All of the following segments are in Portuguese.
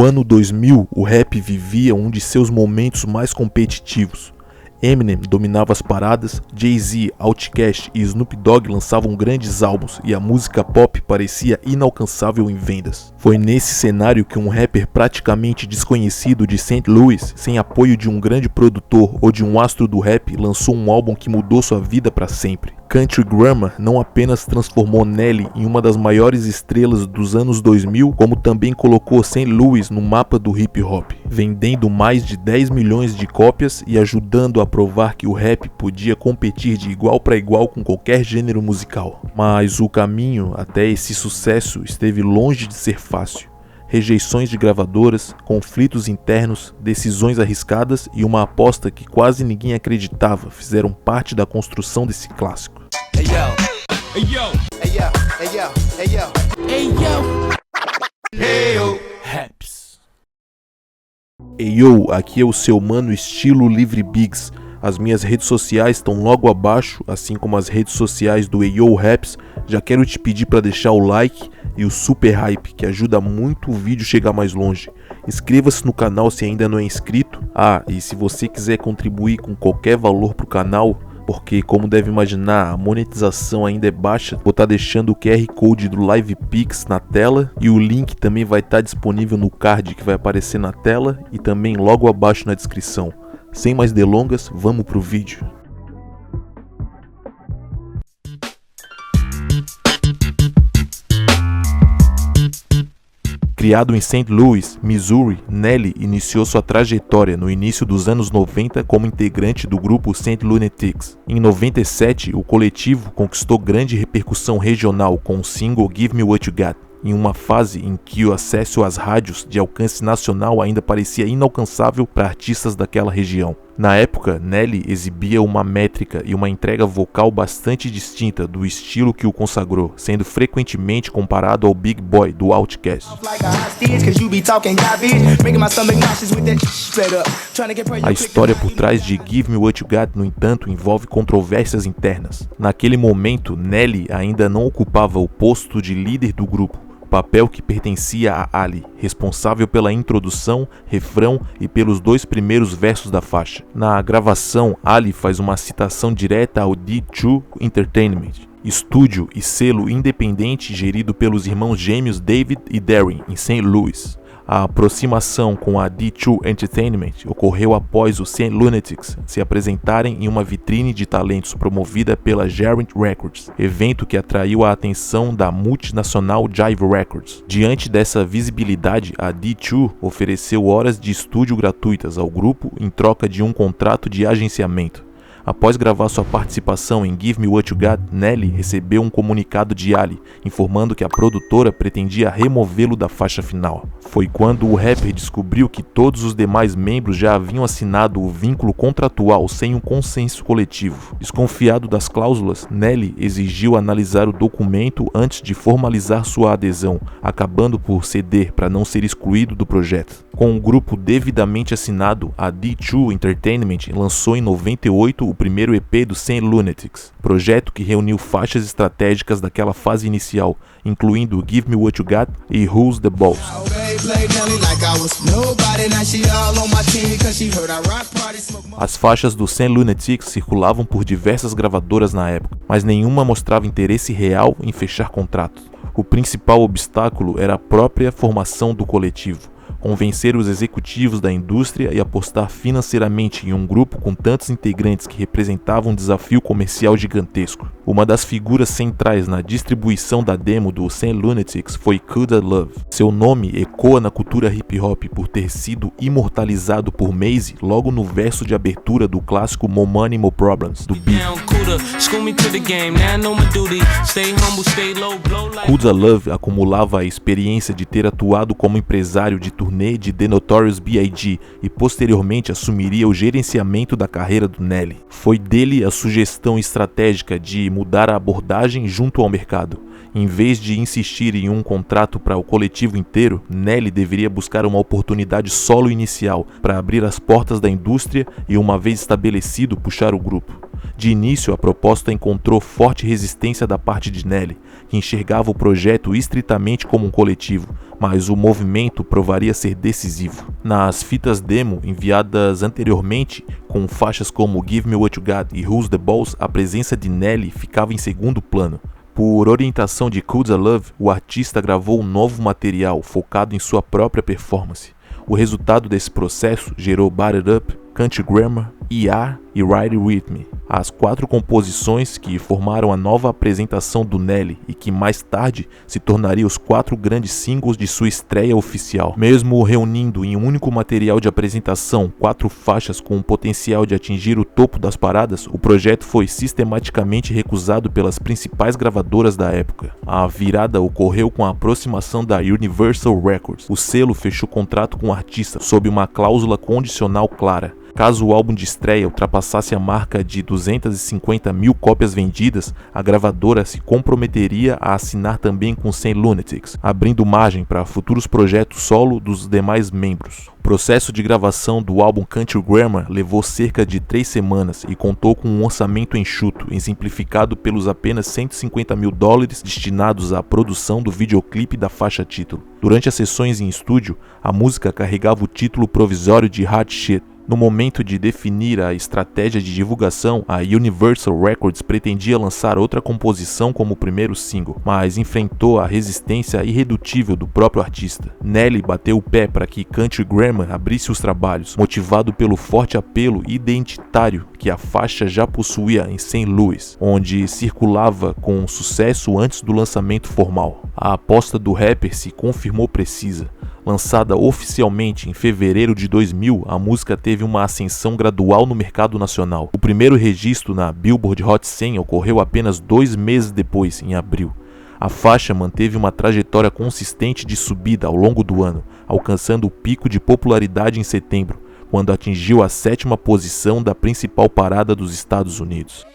No ano 2000, o rap vivia um de seus momentos mais competitivos. Eminem dominava as paradas, Jay-Z, Outkast e Snoop Dogg lançavam grandes álbuns e a música pop parecia inalcançável em vendas. Foi nesse cenário que um rapper praticamente desconhecido de St. Louis, sem apoio de um grande produtor ou de um astro do rap, lançou um álbum que mudou sua vida para sempre. Country Grammar não apenas transformou Nelly em uma das maiores estrelas dos anos 2000, como também colocou St. Louis no mapa do hip hop, vendendo mais de 10 milhões de cópias e ajudando a provar que o rap podia competir de igual para igual com qualquer gênero musical. Mas o caminho até esse sucesso esteve longe de ser fácil. Rejeições de gravadoras, conflitos internos, decisões arriscadas e uma aposta que quase ninguém acreditava fizeram parte da construção desse clássico. Hey yo, hey yo, hey yo, hey yo, hey yo, hey yo, hey yo, Raps. Hey yo, aqui é o seu mano Estilo Livre Biggs. As minhas redes sociais estão logo abaixo, assim como as redes sociais do Hey Yo Raps. Já quero te pedir para deixar o like e o super hype, que ajuda muito o vídeo chegar mais longe. Inscreva-se no canal se ainda não é inscrito. E se você quiser contribuir com qualquer valor para o canal, porque como deve imaginar, a monetização ainda é baixa, vou estar deixando o QR Code do LivePix na tela e o link também vai estar disponível no card que vai aparecer na tela e também logo abaixo na descrição. Sem mais delongas, vamos pro vídeo. Criado em St. Louis, Missouri, Nelly iniciou sua trajetória no início dos anos 90 como integrante do grupo St. Lunatics. Em 97, o coletivo conquistou grande repercussão regional com o single Give Me What You Got, em uma fase em que o acesso às rádios de alcance nacional ainda parecia inalcançável para artistas daquela região. Na época, Nelly exibia uma métrica e uma entrega vocal bastante distinta do estilo que o consagrou, sendo frequentemente comparado ao Big Boy do Outkast. A história por trás de Give Me What You Got, no entanto, envolve controvérsias internas. Naquele momento, Nelly ainda não ocupava o posto de líder do grupo, papel que pertencia a Ali, responsável pela introdução, refrão e pelos 2 primeiros versos da faixa. Na gravação, Ali faz uma citação direta ao D2 Entertainment, estúdio e selo independente gerido pelos irmãos gêmeos David e Darren em St. Louis. A aproximação com a D2 Entertainment ocorreu após os St. Lunatics se apresentarem em uma vitrine de talentos promovida pela Giant Records, evento que atraiu a atenção da multinacional Jive Records. Diante dessa visibilidade, a D2 ofereceu horas de estúdio gratuitas ao grupo em troca de um contrato de agenciamento. Após gravar sua participação em Give Me What You Got, Nelly recebeu um comunicado de Ali, informando que a produtora pretendia removê-lo da faixa final. Foi quando o rapper descobriu que todos os demais membros já haviam assinado o vínculo contratual sem um consenso coletivo. Desconfiado das cláusulas, Nelly exigiu analisar o documento antes de formalizar sua adesão, acabando por ceder para não ser excluído do projeto. Com o grupo devidamente assinado, a D2 Entertainment lançou em 98 o primeiro EP do St. Lunatics, projeto que reuniu faixas estratégicas daquela fase inicial, incluindo Give Me What You Got e Who's the Boss. As faixas do St. Lunatics circulavam por diversas gravadoras na época, mas nenhuma mostrava interesse real em fechar contratos. O principal obstáculo era a própria formação do coletivo. Convencer os executivos da indústria e apostar financeiramente em um grupo com tantos integrantes que representavam um desafio comercial gigantesco. Uma das figuras centrais na distribuição da demo do St. Lunatics foi Coulda Love. Seu nome ecoa na cultura hip hop por ter sido imortalizado por Maze logo no verso de abertura do clássico More Money, More Problems, do Beef. Coulda Love acumulava a experiência de ter atuado como empresário de turnê de The Notorious B.I.G. e posteriormente assumiria o gerenciamento da carreira do Nelly. Foi dele a sugestão estratégica de mudar a abordagem junto ao mercado. Em vez de insistir em um contrato para o coletivo inteiro, Nelly deveria buscar uma oportunidade solo inicial para abrir as portas da indústria e, uma vez estabelecido, puxar o grupo. De início, a proposta encontrou forte resistência da parte de Nelly, que enxergava o projeto estritamente como um coletivo, mas o movimento provaria ser decisivo. Nas fitas demo enviadas anteriormente, com faixas como Give Me What You Got e Who's the Boss, a presença de Nelly ficava em segundo plano. Por orientação de Kudza Love, o artista gravou um novo material focado em sua própria performance. O resultado desse processo gerou Bat It Up, Country Grammar, ER e Ride With Me, as 4 composições que formaram a nova apresentação do Nelly e que mais tarde se tornariam os 4 grandes singles de sua estreia oficial. Mesmo reunindo em um único material de apresentação 4 faixas com o potencial de atingir o topo das paradas, o projeto foi sistematicamente recusado pelas principais gravadoras da época. A virada ocorreu com a aproximação da Universal Records. O selo fechou contrato com o artista sob uma cláusula condicional clara. Caso o álbum de estreia ultrapassasse a marca de 250 mil cópias vendidas, a gravadora se comprometeria a assinar também com Saint Lunatics, abrindo margem para futuros projetos solo dos demais membros. O processo de gravação do álbum Country Grammar levou cerca de 3 semanas e contou com um orçamento enxuto, exemplificado pelos apenas $150 mil destinados à produção do videoclipe da faixa título. Durante as sessões em estúdio, a música carregava o título provisório de Hot Shit. No momento de definir a estratégia de divulgação, a Universal Records pretendia lançar outra composição como primeiro single, mas enfrentou a resistência irredutível do próprio artista. Nelly bateu o pé para que Country Grammar abrisse os trabalhos, motivado pelo forte apelo identitário que a faixa já possuía em St. Louis, onde circulava com sucesso antes do lançamento formal. A aposta do rapper se confirmou precisa. Lançada oficialmente em fevereiro de 2000, a música teve uma ascensão gradual no mercado nacional. O primeiro registro na Billboard Hot 100 ocorreu apenas 2 meses depois, em abril. A faixa manteve uma trajetória consistente de subida ao longo do ano, alcançando o pico de popularidade em setembro, quando atingiu a 7ª posição da principal parada dos Estados Unidos.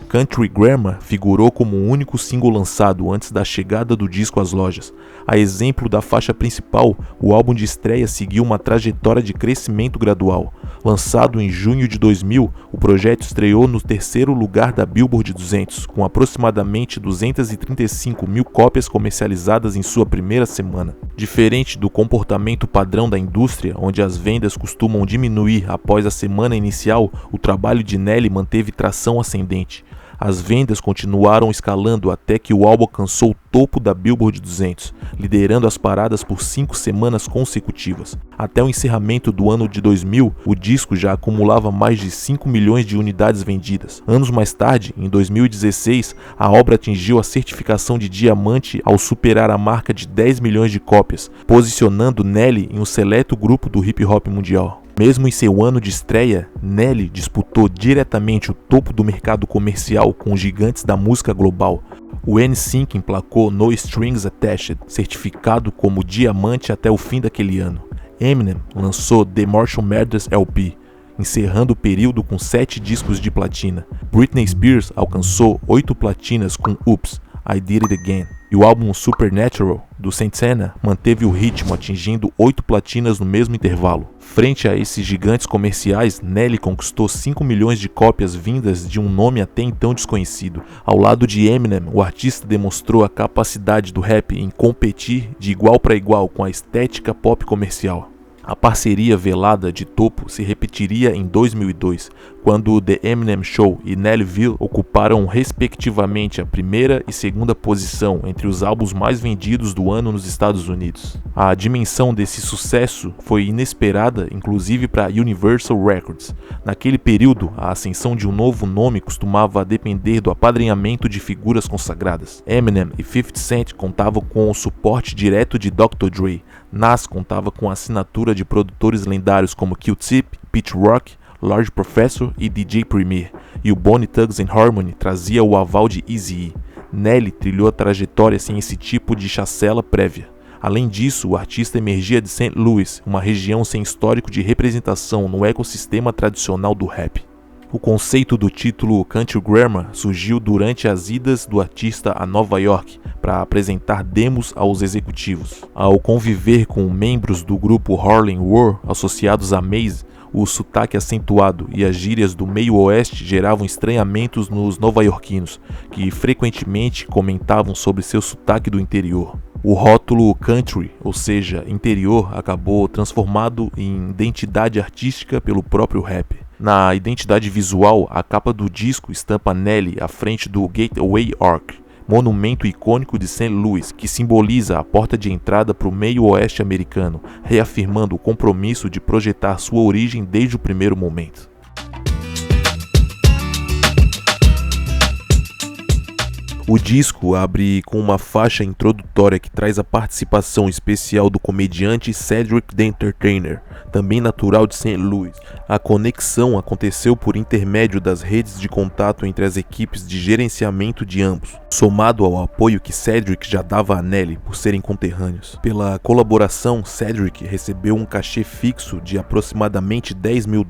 Country Grammar figurou como o único single lançado antes da chegada do disco às lojas. A exemplo da faixa principal, o álbum de estreia seguiu uma trajetória de crescimento gradual. Lançado em junho de 2000, o projeto estreou no 3º lugar da Billboard 200, com aproximadamente 235 mil cópias comercializadas em sua primeira semana. Diferente do comportamento padrão da indústria, onde as vendas costumam diminuir após a semana inicial, o trabalho de Nelly manteve tração ascendente. As vendas continuaram escalando até que o álbum alcançou o topo da Billboard 200, liderando as paradas por 5 semanas consecutivas. Até o encerramento do ano de 2000, o disco já acumulava mais de 5 milhões de unidades vendidas. Anos mais tarde, em 2016, a obra atingiu a certificação de diamante ao superar a marca de 10 milhões de cópias, posicionando Nelly em um seleto grupo do hip hop mundial. Mesmo em seu ano de estreia, Nelly disputou diretamente o topo do mercado comercial com os gigantes da música global. O NSYNC emplacou No Strings Attached, certificado como diamante até o fim daquele ano. Eminem lançou The Marshall Mathers LP, encerrando o período com 7 discos de platina. Britney Spears alcançou 8 platinas com Oops, I Did It Again. E o álbum Supernatural, do Santana, manteve o ritmo, atingindo 8 platinas no mesmo intervalo. Frente a esses gigantes comerciais, Nelly conquistou 5 milhões de cópias vindas de um nome até então desconhecido. Ao lado de Eminem, o artista demonstrou a capacidade do rap em competir de igual para igual com a estética pop comercial. A parceria velada de topo se repetiria em 2002, quando The Eminem Show e Nellyville ocuparam respectivamente a 1ª e 2ª posição entre os álbuns mais vendidos do ano nos Estados Unidos. A dimensão desse sucesso foi inesperada, inclusive para Universal Records. Naquele período, a ascensão de um novo nome costumava depender do apadrinhamento de figuras consagradas. Eminem e 50 Cent contavam com o suporte direto de Dr. Dre. Nas contava com a assinatura de produtores lendários como Q-Tip, Pete Rock, Large Professor e DJ Premier, e o Bone Thugs-n-Harmony trazia o aval de Eazy-E. Nelly trilhou a trajetória sem esse tipo de chancela prévia. Além disso, o artista emergia de St. Louis, uma região sem histórico de representação no ecossistema tradicional do rap. O conceito do título Country Grammar surgiu durante as idas do artista a Nova York para apresentar demos aos executivos. Ao conviver com membros do grupo Harlem World associados a Maze, o sotaque acentuado e as gírias do meio oeste geravam estranhamentos nos nova-iorquinos, que frequentemente comentavam sobre seu sotaque do interior. O rótulo country, ou seja, interior, acabou transformado em identidade artística pelo próprio rap. Na identidade visual, a capa do disco estampa Nelly à frente do Gateway Arch, monumento icônico de St. Louis, que simboliza a porta de entrada para o meio oeste americano, reafirmando o compromisso de projetar sua origem desde o primeiro momento. O disco abre com uma faixa introdutória que traz a participação especial do comediante Cedric the Entertainer, também natural de St. Louis. A conexão aconteceu por intermédio das redes de contato entre as equipes de gerenciamento de ambos, somado ao apoio que Cedric já dava a Nelly por serem conterrâneos. Pela colaboração, Cedric recebeu um cachê fixo de aproximadamente $10 mil,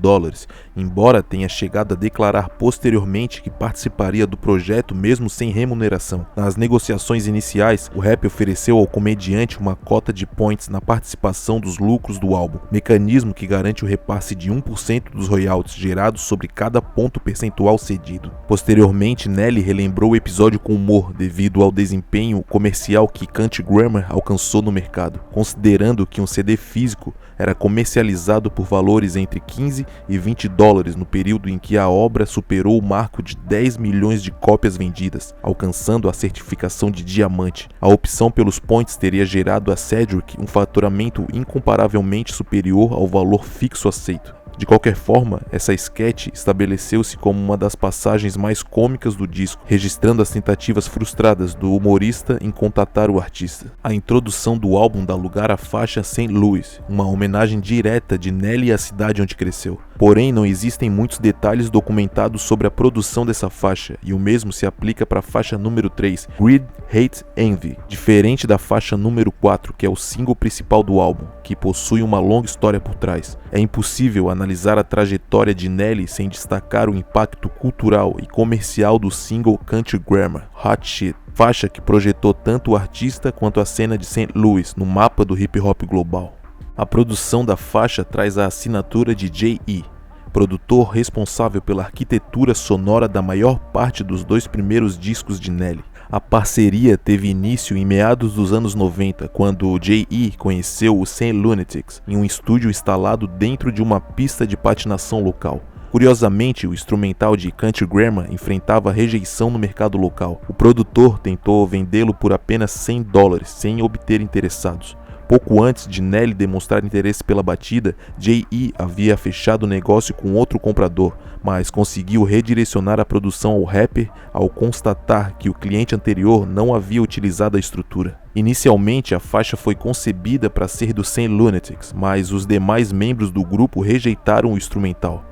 embora tenha chegado a declarar posteriormente que participaria do projeto mesmo sem remuneração. Nas negociações iniciais, o rap ofereceu ao comediante uma cota de points na participação dos lucros do álbum, mecanismo que garante o repasse de 1% dos royalties gerados sobre cada ponto percentual cedido. Posteriormente, Nelly relembrou o episódio com humor devido ao desempenho comercial que Country Grammar alcançou no mercado, considerando que um CD físico era comercializado por valores entre $15 e $20 no período em que a obra superou o marco de 10 milhões de cópias vendidas, alcançando a certificação de diamante. A opção pelos points teria gerado a Cedric um faturamento incomparavelmente superior ao valor fixo aceito. De qualquer forma, essa sketch estabeleceu-se como uma das passagens mais cômicas do disco, registrando as tentativas frustradas do humorista em contatar o artista. A introdução do álbum dá lugar à faixa St. Louis, uma homenagem direta de Nelly à cidade onde cresceu. Porém, não existem muitos detalhes documentados sobre a produção dessa faixa, e o mesmo se aplica para a faixa número 3, Greed, Hate, Envy, diferente da faixa número 4, que é o single principal do álbum, que possui uma longa história por trás. É impossível analisar a trajetória de Nelly sem destacar o impacto cultural e comercial do single Country Grammar, Hot Shit, faixa que projetou tanto o artista quanto a cena de St. Louis no mapa do hip hop global. A produção da faixa traz a assinatura de J.E., produtor responsável pela arquitetura sonora da maior parte dos 2 primeiros discos de Nelly. A parceria teve início em meados dos anos 90, quando J.E. conheceu o St. Lunatics em um estúdio instalado dentro de uma pista de patinação local. Curiosamente, o instrumental de Country Grammar enfrentava rejeição no mercado local. O produtor tentou vendê-lo por apenas $100, sem obter interessados. Pouco antes de Nelly demonstrar interesse pela batida, J.E. havia fechado o negócio com outro comprador, mas conseguiu redirecionar a produção ao rapper ao constatar que o cliente anterior não havia utilizado a estrutura. Inicialmente, a faixa foi concebida para ser do St. Lunatics, mas os demais membros do grupo rejeitaram o instrumental.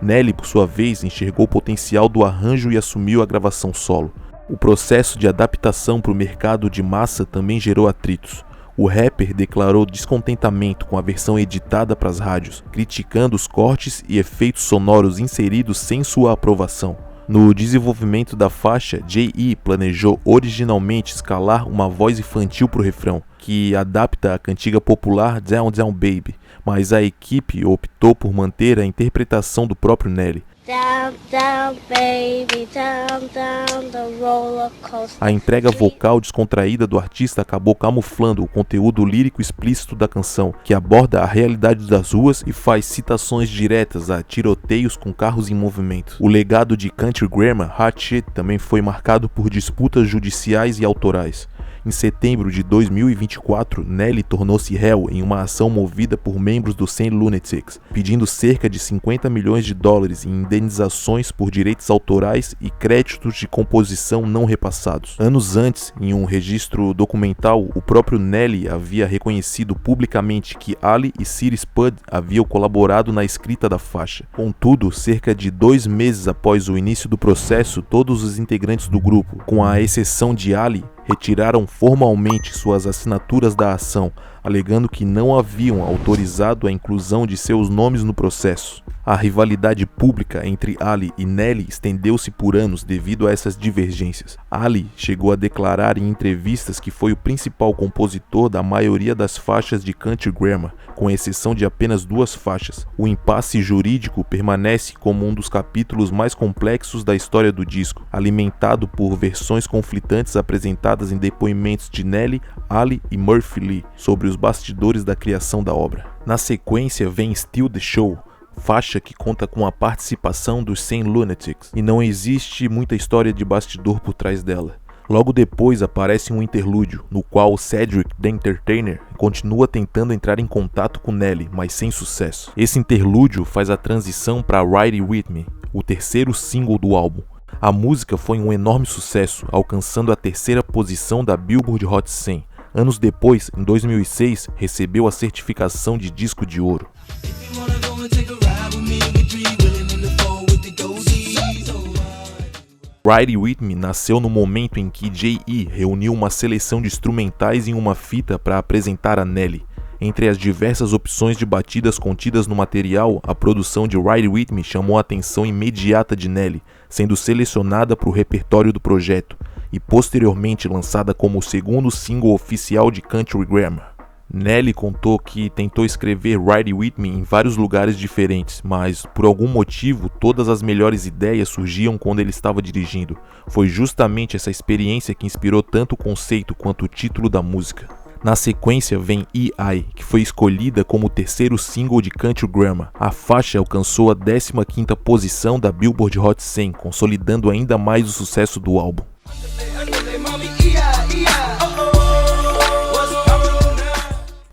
Nelly, por sua vez, enxergou o potencial do arranjo e assumiu a gravação solo. O processo de adaptação para o mercado de massa também gerou atritos. O rapper declarou descontentamento com a versão editada para as rádios, criticando os cortes e efeitos sonoros inseridos sem sua aprovação. No desenvolvimento da faixa, J.E. planejou originalmente escalar uma voz infantil para o refrão, que adapta a cantiga popular Down Down Baby, mas a equipe optou por manter a interpretação do próprio Nelly. Down, down, baby, down, down the roller coaster. A entrega vocal descontraída do artista acabou camuflando o conteúdo lírico explícito da canção, que aborda a realidade das ruas e faz citações diretas a tiroteios com carros em movimento. O legado de Country Grammar, Hot Shit, também foi marcado por disputas judiciais e autorais. Em setembro de 2024, Nelly tornou-se réu em uma ação movida por membros do St. Lunatics, pedindo cerca de $50 milhões em indenizações por direitos autorais e créditos de composição não repassados. Anos antes, em um registro documental, o próprio Nelly havia reconhecido publicamente que Ali e City Spud haviam colaborado na escrita da faixa. Contudo, cerca de 2 meses após o início do processo, todos os integrantes do grupo, com a exceção de Ali, retiraram formalmente suas assinaturas da ação, alegando que não haviam autorizado a inclusão de seus nomes no processo. A rivalidade pública entre Ali e Nelly estendeu-se por anos devido a essas divergências. Ali chegou a declarar em entrevistas que foi o principal compositor da maioria das faixas de Country Grammar, com exceção de apenas 2 faixas. O impasse jurídico permanece como um dos capítulos mais complexos da história do disco, alimentado por versões conflitantes apresentadas em depoimentos de Nelly, Ali e Murphy Lee sobre os bastidores da criação da obra. Na sequência vem Still the Show, faixa que conta com a participação dos Saint Lunatics, e não existe muita história de bastidor por trás dela. Logo depois aparece um interlúdio, no qual Cedric the Entertainer continua tentando entrar em contato com Nelly, mas sem sucesso. Esse interlúdio faz a transição para Ride With Me, o terceiro single do álbum. A música foi um enorme sucesso, alcançando a 3ª posição da Billboard Hot 100. Anos depois, em 2006, recebeu a certificação de disco de ouro. Ride With Me nasceu no momento em que J.E. reuniu uma seleção de instrumentais em uma fita para apresentar a Nelly. Entre as diversas opções de batidas contidas no material, a produção de Ride With Me chamou a atenção imediata de Nelly, sendo selecionada para o repertório do projeto e posteriormente lançada como o 2º single oficial de Country Grammar. Nelly contou que tentou escrever Ride With Me em vários lugares diferentes, mas por algum motivo todas as melhores ideias surgiam quando ele estava dirigindo. Foi justamente essa experiência que inspirou tanto o conceito quanto o título da música. Na sequência vem E.I., que foi escolhida como o 3º single de Country Grammar. A faixa alcançou a 15ª posição da Billboard Hot 100, consolidando ainda mais o sucesso do álbum.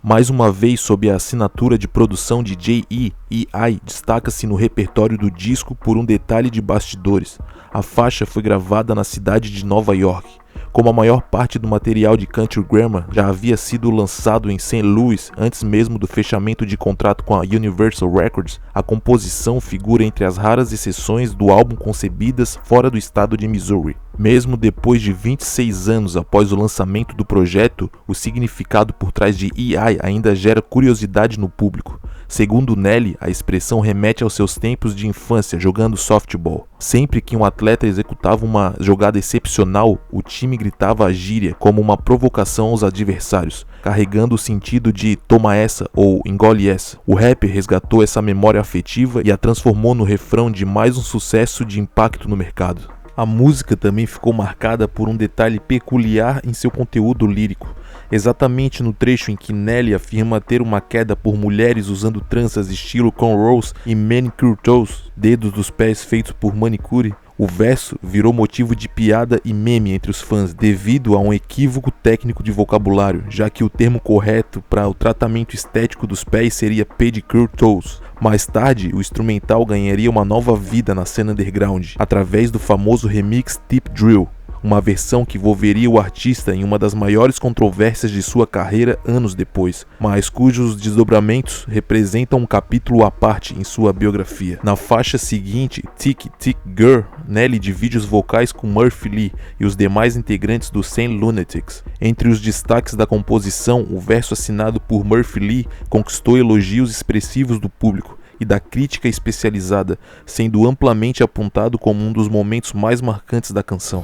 Mais uma vez sob a assinatura de produção de J.E., E.I. destaca-se no repertório do disco por um detalhe de bastidores. A faixa foi gravada na cidade de Nova York. Como a maior parte do material de Country Grammar já havia sido lançado em St. Louis antes mesmo do fechamento de contrato com a Universal Records, a composição figura entre as raras exceções do álbum concebidas fora do estado de Missouri. Mesmo depois de 26 anos após o lançamento do projeto, o significado por trás de E.I. ainda gera curiosidade no público. Segundo Nelly, a expressão remete aos seus tempos de infância jogando softball. Sempre que um atleta executava uma jogada excepcional, o time gritava a gíria como uma provocação aos adversários, carregando o sentido de toma essa ou engole essa. O rapper resgatou essa memória afetiva e a transformou no refrão de mais um sucesso de impacto no mercado. A música também ficou marcada por um detalhe peculiar em seu conteúdo lírico. Exatamente no trecho em que Nelly afirma ter uma queda por mulheres usando tranças estilo cornrows e manicure toes, dedos dos pés feitos por manicure, o verso virou motivo de piada e meme entre os fãs devido a um equívoco técnico de vocabulário, já que o termo correto para o tratamento estético dos pés seria pedicure toes. Mais tarde, o instrumental ganharia uma nova vida na cena underground, através do famoso remix Tip Drill, uma versão que envolveria o artista em uma das maiores controvérsias de sua carreira anos depois, mas cujos desdobramentos representam um capítulo à parte em sua biografia. Na faixa seguinte, Tick Tick Girl, Nelly divide os vocais com Murphy Lee e os demais integrantes do Saint Lunatics. Entre os destaques da composição, o verso assinado por Murphy Lee conquistou elogios expressivos do público e da crítica especializada, sendo amplamente apontado como um dos momentos mais marcantes da canção.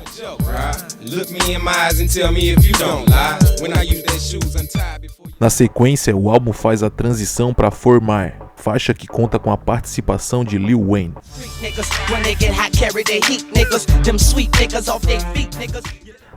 Na sequência, o álbum faz a transição para 4 Mile, faixa que conta com a participação de Lil Wayne.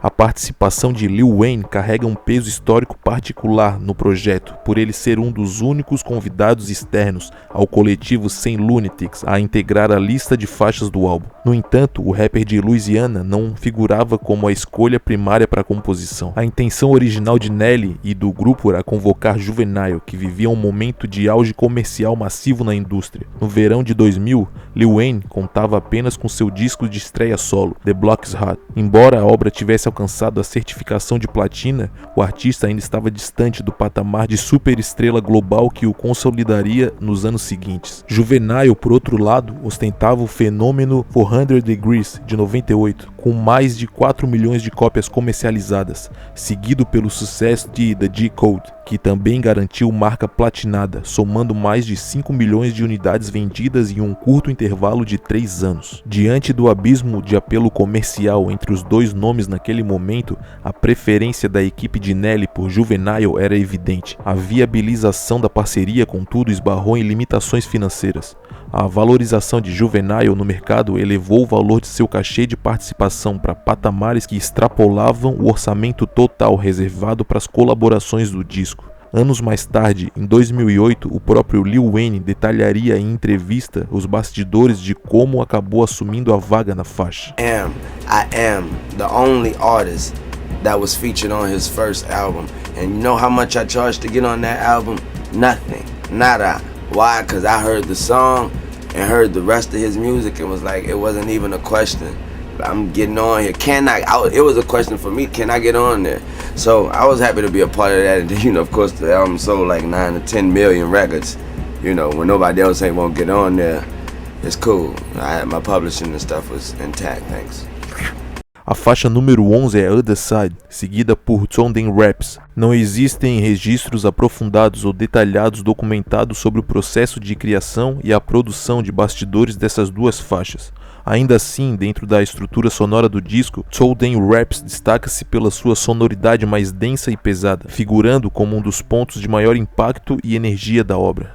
A participação de Lil Wayne carrega um peso histórico particular no projeto, por ele ser um dos únicos convidados externos ao coletivo Saint Lunatics a integrar a lista de faixas do álbum. No entanto, o rapper de Louisiana não figurava como a escolha primária para a composição. A intenção original de Nelly e do grupo era convocar Juvenile, que vivia um momento de auge comercial massivo na indústria. No verão de 2000, Lil Wayne contava apenas com seu disco de estreia solo, The Block is Hot. Embora a obra tivesse alcançado a certificação de platina, o artista ainda estava distante do patamar de superestrela global que o consolidaria nos anos seguintes. Juvenile, por outro lado, ostentava o fenômeno 400 Degrees, de 98, com mais de 4 milhões de cópias comercializadas, seguido pelo sucesso de The G-Code, que também garantiu marca platinada, somando mais de 5 milhões de unidades vendidas em um curto intervalo de 3 anos. Diante do abismo de apelo comercial entre os dois nomes naquele momento, a preferência da equipe de Nelly por Juvenile era evidente. A viabilização da parceria, contudo, esbarrou em limitações financeiras. A valorização de Juvenile no mercado elevou o valor de seu cachê de participação para patamares que extrapolavam o orçamento total reservado para as colaborações do disco. Anos mais tarde, em 2008, o próprio Lil Wayne detalharia em entrevista os bastidores de como acabou assumindo a vaga na faixa. I am the only artist that was featured on his first album. And you know how much I charged to get on that album? Nothing. Nada. Why? Because I heard the song and heard the rest of his music and was like, it wasn't even a question. I'm getting on here. It was a question for me, can I get on there? So I was happy to be a part of that. And you know, of course, the album sold like 9 to 10 million records. You know, when nobody else ain't won't get on there, it's cool. My publishing and stuff was intact, thanks. A faixa número 11 é Other Side, seguida por Tonden Raps. Não existem registros aprofundados ou detalhados documentados sobre o processo de criação e a produção de bastidores dessas duas faixas. Ainda assim, dentro da estrutura sonora do disco, Tonden Raps destaca-se pela sua sonoridade mais densa e pesada, figurando como um dos pontos de maior impacto e energia da obra.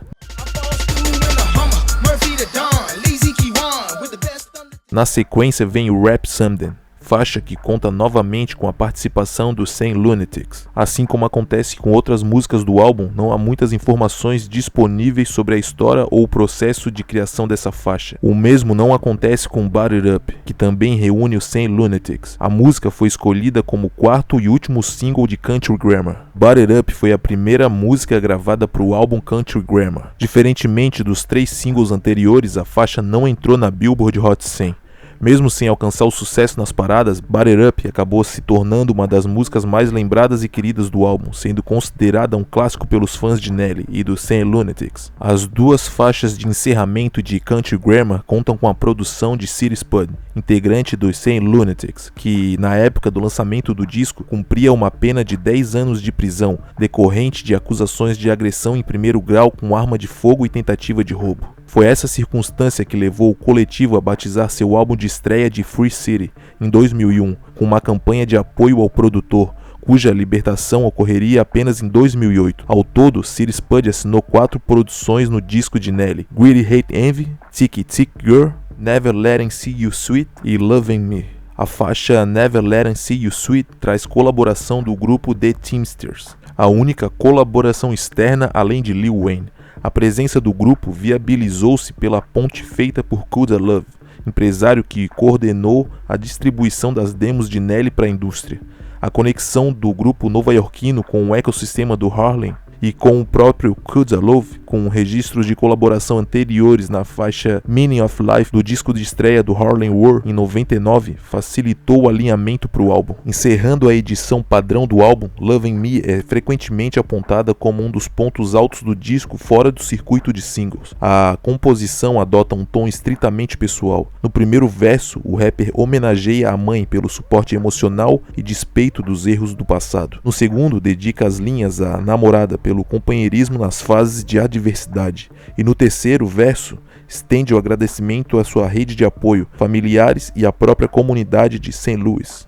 Na sequência vem o Rap Something, faixa que conta novamente com a participação do Saint Lunatics. Assim como acontece com outras músicas do álbum, não há muitas informações disponíveis sobre a história ou o processo de criação dessa faixa. O mesmo não acontece com Butt It Up, que também reúne o Saint Lunatics. A música foi escolhida como o quarto e último single de Country Grammar. Butt It Up foi a primeira música gravada para o álbum Country Grammar. Diferentemente dos 3 singles anteriores, a faixa não entrou na Billboard Hot 100. Mesmo sem alcançar o sucesso nas paradas, Butt It Up acabou se tornando uma das músicas mais lembradas e queridas do álbum, sendo considerada um clássico pelos fãs de Nelly e do Saint Lunatics. As duas faixas de encerramento de Country Grammar contam com a produção de City Spud, integrante dos Saint Lunatics, que na época do lançamento do disco cumpria uma pena de 10 anos de prisão, decorrente de acusações de agressão em primeiro grau com arma de fogo e tentativa de roubo. Foi essa circunstância que levou o coletivo a batizar seu álbum de estreia de Free City, em 2001, com uma campanha de apoio ao produtor, cuja libertação ocorreria apenas em 2008. Ao todo, City Spud assinou 4 produções no disco de Nelly: Greedy Hate Envy, Tiki Tiki Girl, Never Letting See You Sweet e Loving Me. A faixa Never Letting See You Sweet traz colaboração do grupo The Teamsters, a única colaboração externa além de Lil Wayne. A presença do grupo viabilizou-se pela ponte feita por Kuda Love, empresário que coordenou a distribuição das demos de Nelly para a indústria. A conexão do grupo nova-iorquino com o ecossistema do Harlem e com o próprio Kuda Love, com registros de colaboração anteriores na faixa Meaning of Life do disco de estreia do Harlem World em 99, facilitou o alinhamento para o álbum. Encerrando a edição padrão do álbum, Loving Me é frequentemente apontada como um dos pontos altos do disco fora do circuito de singles. A composição adota um tom estritamente pessoal. No primeiro verso, o rapper homenageia a mãe pelo suporte emocional e despeito dos erros do passado. No segundo, dedica as linhas à namorada pelo companheirismo nas fases de adversidade. E no terceiro verso, estende o agradecimento à sua rede de apoio, familiares e à própria comunidade de St. Louis.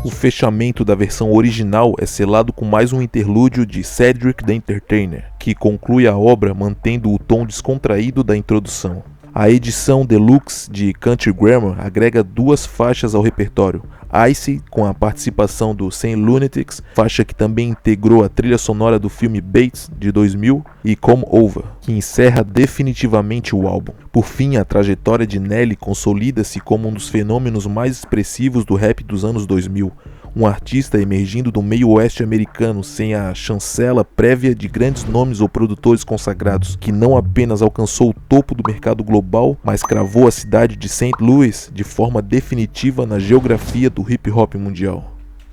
O fechamento da versão original é selado com mais um interlúdio de Cedric the Entertainer, que conclui a obra mantendo o tom descontraído da introdução. A edição deluxe de Country Grammar agrega 2 faixas ao repertório: Icy, com a participação do Saint Lunatics, faixa que também integrou a trilha sonora do filme Bates, de 2000, e Come Over, que encerra definitivamente o álbum. Por fim, a trajetória de Nelly consolida-se como um dos fenômenos mais expressivos do rap dos anos 2000, um artista emergindo do meio oeste americano sem a chancela prévia de grandes nomes ou produtores consagrados, que não apenas alcançou o topo do mercado global, mas cravou a cidade de St. Louis de forma definitiva na geografia do hip hop mundial.